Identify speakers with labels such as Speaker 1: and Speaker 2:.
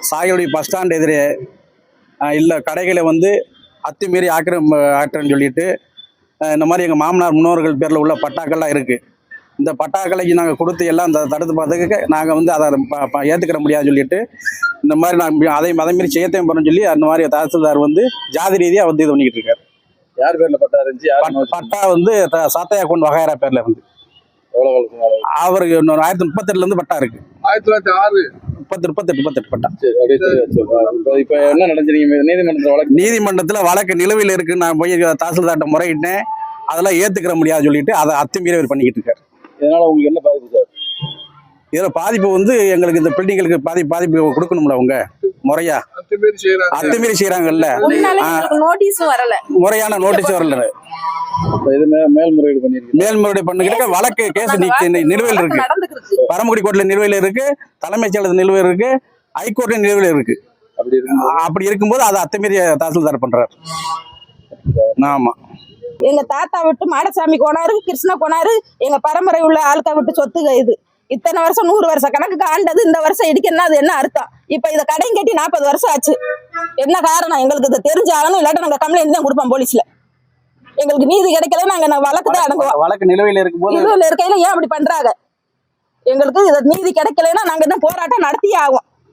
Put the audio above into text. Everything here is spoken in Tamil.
Speaker 1: சாயலுடைய பஸ் ஸ்டாண்ட் எதிரே இல்லை கடைகளை வந்து அத்துமீறி ஆக்குறேன்னு சொல்லிட்டு இந்த மாதிரி எங்கள் மாமனார் முன்னோர்கள் பேரில் உள்ள பட்டாக்கள்லாம் இருக்குது. இந்த பட்டாக்களைக்கு நாங்கள் கொடுத்து எல்லாம் அந்த தடுத்து பார்த்ததுக்கு நாங்கள் வந்து அதை ஏற்றுக்கிற முடியாதுன்னு சொல்லிட்டு இந்த மாதிரி நாங்கள் அதேமாரி செய்யத்தையும் போகிறோம்னு சொல்லி அந்த மாதிரி தாசில்தார் வந்து ஜாதி ரீதியாக வந்து இது பண்ணிக்கிட்டு இருக்காரு.
Speaker 2: யார் பேரில் பட்டா இருந்துச்சு?
Speaker 1: பட்டா வந்து சாத்தையா கொண்டு வகையரா பேரில் வந்து அவருக்கு 1938 பட்டா இருக்கு. 1938 பட்டா.
Speaker 2: இப்ப என்ன நடந்துச்சு?
Speaker 1: நீதிமன்றத்துல வழக்கு நிலுவையில் இருக்கு. நான் போய் தாசில்தார்ட்ட முறையிட்டேன். அதெல்லாம் ஏத்துக்கிற முடியாது சொல்லிட்டு அதை அத்துமீறி அவர் பண்ணிக்கிட்டு இருக்காரு.
Speaker 2: இதனால உங்களுக்கு என்ன பாதிப்பு சார்?
Speaker 1: இதுல பாதிப்பு வந்து எங்களுக்கு இந்த பில்டிங்களுக்கு பாதிப்பு கொடுக்கணும்ல அவங்க முறையா அத்துமீறி செய்யறாங்கல்ல. முறையான நோட்டீஸ் வரல. மேல்முறையீடு பண்ணிக்கிட்டு வழக்கு கேஸ் நிலுவையில் இருக்கு. பரமக்குடி கோர்ட்ல நிலுவையில் இருக்கு, தலைமைச் செயலர் நிலுவையில் இருக்கு, ஹைகோர்ட்ல நிலுவையில் இருக்கு. அப்படி இருக்கும்போது அதை அத்துமீறி தாசில்தார் பண்றாரு. ஆமா,
Speaker 3: எங்க தாத்தா விட்டு மாடசாமி கோனாரு, கிருஷ்ண கோனாரு, எங்க பரம்பரை உள்ள ஆளுக்கா விட்டு சொத்துக இது. இத்தனை வருஷம் 100 வருஷ கணக்குக்கு ஆண்டது இந்த வருஷம் இடிக்கணும்னா அது என்ன அர்த்தம்? இப்ப இதை கடையும் கட்டி 40 வருஷம் ஆச்சு. என்ன காரணம்? எங்களுக்கு இதை தெரிஞ்சாகணும். இல்லாட்டி நாங்க கம்ப்ளைண்ட் தான் கொடுப்போம் போலீஸ்ல. எங்களுக்கு நீதி கிடைக்கல, நாங்க வழக்கு தான் அடங்குவோம்.
Speaker 1: வழக்கு நிலுவையில் இருக்கும்போது
Speaker 3: நிலுவையில் இருக்கையில ஏன் அப்படி பண்றாங்க? எங்களுக்கு இதை நீதி கிடைக்கலன்னா நாங்க என்ன போராட்டம் நடத்தியே ஆகும்.